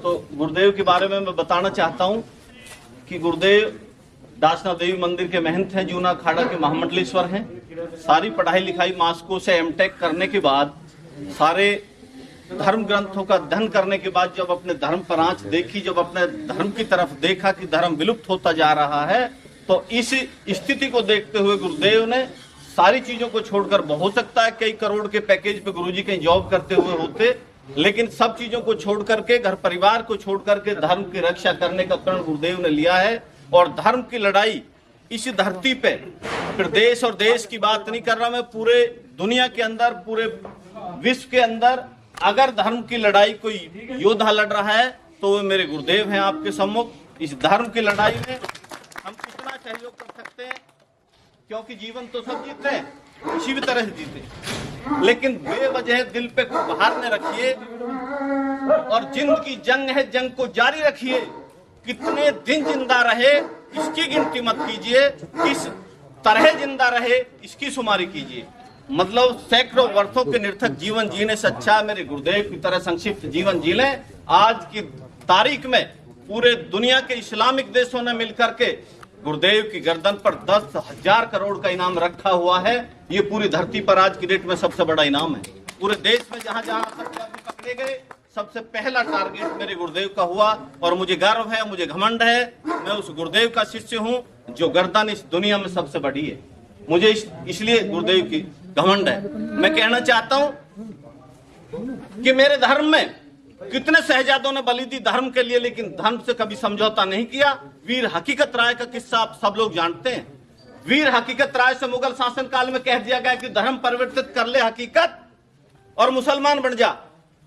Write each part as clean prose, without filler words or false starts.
तो गुरुदेव के बारे में मैं बताना चाहता हूं कि गुरुदेव दासना देवी मंदिर के महंत हैं, जूना अखाड़ा के महामंडलेश्वर हैं। सारी पढ़ाई लिखाई मास्को से एमटेक करने के बाद, सारे धर्म ग्रंथों का अध्ययन करने के बाद जब अपने धर्म पर आंच देखी, जब अपने धर्म की तरफ देखा कि धर्म विलुप्त होता जा रहा है, तो इस स्थिति को देखते हुए गुरुदेव ने सारी चीजों को छोड़कर, हो सकता है कई करोड़ के पैकेज पे गुरुजी कहीं जॉब करते हुए होते, लेकिन सब चीजों को छोड़ करके, घर परिवार को छोड़ करके धर्म की रक्षा करने का प्रण गुरुदेव ने लिया है। और धर्म की लड़ाई इस धरती पे, फिर देश और देश की बात नहीं कर रहा मैं, पूरे दुनिया के अंदर, पूरे विश्व के अंदर अगर धर्म की लड़ाई कोई योद्धा लड़ रहा है तो वो मेरे गुरुदेव हैं आपके सम्मुख। इस धर्म की लड़ाई में हम कितना सहयोग कर सकते हैं, क्योंकि जीवन तो सब जीते हैं, किसी भी तरह से जीते, लेकिन बेवजह दिल पे भार न रखिए और जिंद की जंग है, जंग को जारी रखिए। कितने दिन जिंदा रहे इसकी गिनती मत कीजिए, किस तरह जिंदा रहे इसकी शुमारी कीजिए। मतलब सैकड़ों वर्षों के निरर्थक जीवन जीने से अच्छा मेरे गुरुदेव की तरह संक्षिप्त जीवन जी लें। आज की तारीख में पूरे दुनिया के इस्लामिक देशों ने मिलकर के गुरुदेव की गर्दन पर 10,000 करोड़ का इनाम रखा हुआ है। ये पूरी धरती पर आज की डेट में सबसे बड़ा इनाम है। पूरे देश में जहां जहां आतंकवादी पकड़े गए, सबसे पहला टारगेट मेरे गुरुदेव का हुआ। और मुझे गर्व है, मुझे घमंड है, मैं उस गुरुदेव का शिष्य हूं जो गर्दन इस दुनिया में सबसे बड़ी है। मुझे इसलिए गुरुदेव की घमंड है। मैं कहना चाहता हूं कि मेरे धर्म में कितने शहजादों ने बलि दी धर्म के लिए, लेकिन धर्म से कभी समझौता नहीं किया। वीर हकीकत राय का किस्सा आप सब लोग जानते हैं। वीर हकीकत राय से मुगल शासन काल में कह दिया गया कि धर्म परिवर्तित कर ले हकीकत और मुसलमान बन जा,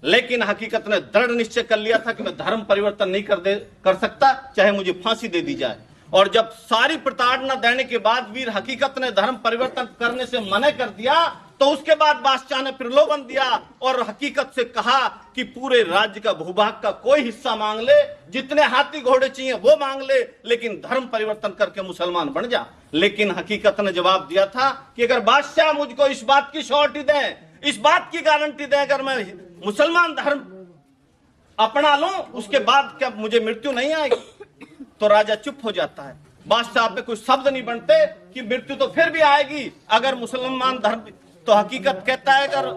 लेकिन हकीकत ने दृढ़ निश्चय कर लिया था कि मैं धर्म परिवर्तन नहीं कर सकता, चाहे मुझे फांसी दे दी जाए। और जब सारी प्रताड़ना देने के बाद वीर हकीकत ने धर्म परिवर्तन करने से मना कर दिया, तो उसके बाद बादशाह ने प्रलोभन दिया और हकीकत से कहा कि पूरे राज्य का भूभाग का कोई हिस्सा मांग ले, जितने हाथी घोड़े चाहिए वो मांग ले, लेकिन धर्म परिवर्तन करके मुसलमान बन जा। लेकिन हकीकत ने जवाब दिया था कि अगर बादशाह मुझको इस बात की श्योरिटी दे, इस बात की गारंटी दे, अगर मैं मुसलमान धर्म अपना लूं उसके बाद क्या मुझे मृत्यु नहीं आएगी, तो राजा चुप हो जाता है। बादशाह पे कुछ शब्द नहीं बनते कि मृत्यु तो फिर भी आएगी अगर मुसलमान धर्म। तो हकीकत कहता है अगर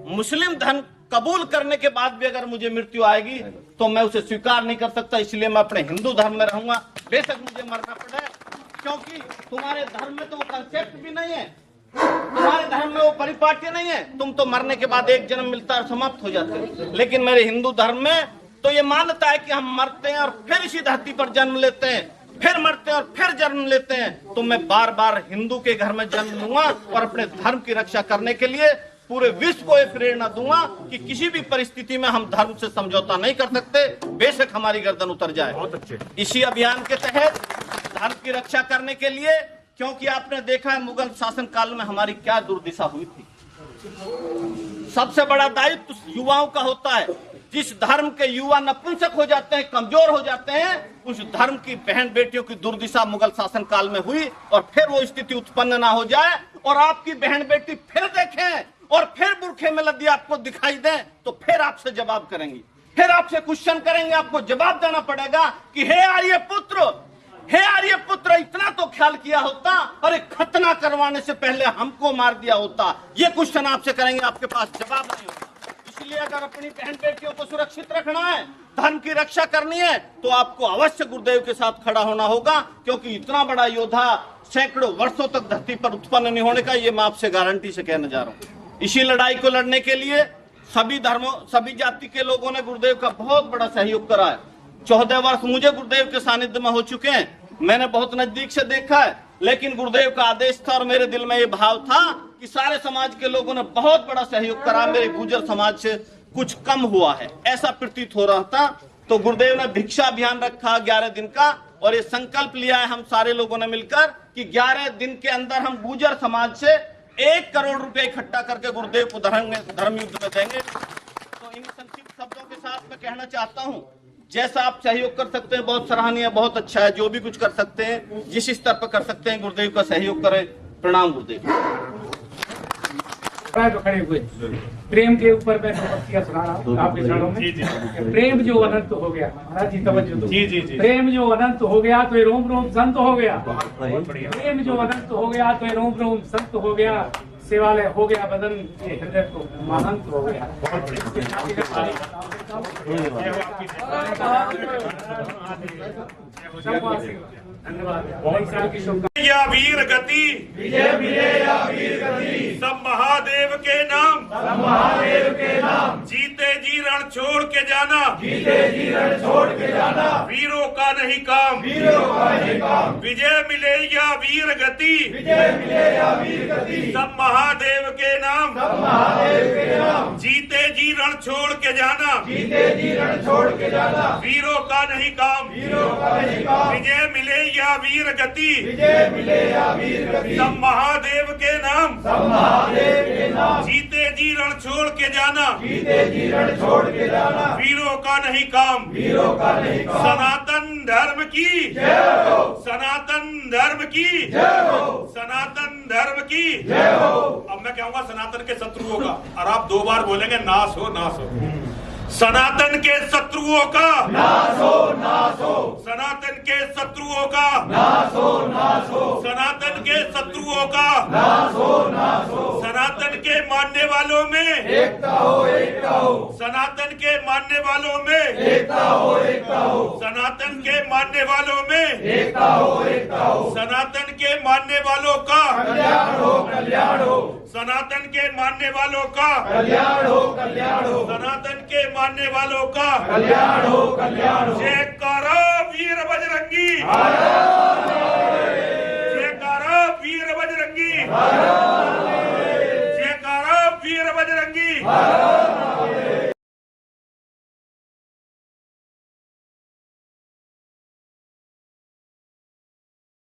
मुस्लिम धर्म कबूल करने के बाद भी अगर मुझे मृत्यु आएगी तो मैं उसे स्वीकार नहीं कर सकता, इसलिए मैं अपने हिंदू धर्म में रहूंगा, बेशक मुझे मरना पड़े, क्योंकि तुम्हारे धर्म में तो वो कंसेप्ट भी नहीं है, तुम्हारे धर्म में वो परिपाटी नहीं है। तुम तो मरने के बाद एक जन्म मिलता है और समाप्त हो जाते हैं, लेकिन मेरे हिंदू धर्म में तो ये मान्यता है कि हम मरते हैं और फिर इसी धरती पर जन्म लेते हैं, फिर मरते हैं और फिर जन्म लेते हैं। तो मैं बार बार हिंदू के घर में जन्म लूंगा और अपने धर्म की रक्षा करने के लिए पूरे विश्व को ये प्रेरणा दूंगा कि किसी भी परिस्थिति में हम धर्म से समझौता नहीं कर सकते, बेशक हमारी गर्दन उतर जाए। बहुत अच्छे। इसी अभियान के तहत धर्म की रक्षा करने के लिए, क्योंकि आपने देखा है मुगल शासन काल में हमारी क्या दुर्दशा हुई थी। सबसे बड़ा दायित्व युवाओं का होता है। जिस धर्म के युवा नपुंसक हो जाते हैं, कमजोर हो जाते हैं, उस धर्म की बहन बेटियों की दुर्दशा मुगल शासन काल में हुई। और फिर वो स्थिति उत्पन्न ना हो जाए और आपकी बहन बेटी फिर देखें और फिर बुरखे में लदी आपको दिखाई दे, तो फिर आपसे जवाब करेंगी, फिर आपसे क्वेश्चन करेंगे, आपको जवाब देना पड़ेगा कि हे आर्य पुत्र, हे आर्य पुत्र, इतना तो ख्याल किया होता, अरे खतना करवाने से पहले हमको मार दिया होता। ये क्वेश्चन आपसे करेंगे, आपके पास जवाब नहीं होगा। इसलिए अगर अपनी बहन बेटियों को सुरक्षित रखना है, धर्म की रक्षा करनी है, तो आपको अवश्य गुरुदेव के साथ खड़ा होना होगा, क्योंकि इतना बड़ा योद्धा सैकड़ों वर्षों तक धरती पर उत्पन्न नहीं होने का, ये मैं आपसे गारंटी से कहने जा रहा हूँ। इसी लड़ाई को लड़ने के लिए सभी धर्मों, सभी जाति के लोगों ने गुरुदेव का बहुत बड़ा सहयोग करा है। 14 वर्ष मुझे गुरुदेव के सानिध्य में हो चुके हैं, मैंने बहुत नजदीक से देखा है, लेकिन गुरुदेव का आदेश था और मेरे दिल में ये भाव था कि सारे समाज के लोगों ने बहुत बड़ा सहयोग करा, मेरे गुर्जर समाज से कुछ कम हुआ है ऐसा प्रतीत हो रहा था। तो गुरुदेव ने भिक्षा अभियान रखा 11 दिन का, और ये संकल्प लिया है हम सारे लोगों ने मिलकर कि 11 दिन के अंदर हम गुर्जर समाज से 1 करोड़ रुपए इकट्ठा करके गुरुदेव को धर्म युद्ध में देंगे। तो इन संक्षिप्त शब्दों के साथ मैं कहना चाहता हूँ, जैसा आप सहयोग कर सकते हैं बहुत सराहनीय, बहुत अच्छा है। जो भी कुछ कर सकते हैं, जिस स्तर पर कर सकते हैं, गुरुदेव का सहयोग करें। प्रणाम गुरुदेव। तो खड़े हुए प्रेम के ऊपर मैं पक्तियां सुना रहा हूँ आपके चरणों में। प्रेम जो अनंत हो गया, महाराज जी तवज्जो दो। प्रेम जो अनंत हो गया तो ये रोम रोम संत हो गया। प्रेम जो अनंत हो गया तो ये रोम रोम संत हो गया। सेवालय हो गया बदन के हृदय को महांत हो गया। धन्यवाद। या वीर गति विजय मिले या वीर गति, सब महादेव के नाम, सब महादेव के नाम। जीते जी रण छोड़ के जाना, जीते जी रण छोड़ के जाना, वीरों का नहीं काम, वीरों का नहीं काम। विजय मिले या वीर गति, विजय मिले या वीर गति, सब महादेव के नाम, सब महादेव के नाम। जीते जी रण छोड़ के जाना, जीते जी रण छोड़ के जाना, वीरों का नहीं काम, वीरों का नहीं काम। विजय मिले या वीर गति, विजय मिले या वीर गति, सब महादेव के नाम, सब महादेव के नाम। जीते जी रण छोड़ के जाना, जीते जी रण छोड़ के जाना, वीरों का नहीं काम, वीरों का नहीं काम। सनातन धर्म की जय हो, सनातन धर्म की जय हो, सनातन धर्म की जय हो। अब मैं कहूंगा सनातन के शत्रुओं का, और आप 2 बार बोलेंगे नाश हो नाश हो। सनातन के शत्रुओं का नाश हो, नाश हो, सनातन के शत्रुओं का नाश हो, नाश हो, सनातन के शत्रुओं का नाश हो, नाश हो। सनातन के मानने वालों में एकता हो, एकता हो, सनातन के मानने वालों में एकता हो, एकता हो, सनातन के मानने वालों में एकता हो, एकता हो। सनातन के मानने वालों का कल्याण हो, कल्याण हो, सनातन के मानने वालों का कल्याण हो, कल्याण हो, सनातन के मानने वालों का कल्याण हो, कल्याण हो। जयकारा वीर बजरंगी, जयकारा वीर बजरंगी, जयकारा वीर बजरंगी।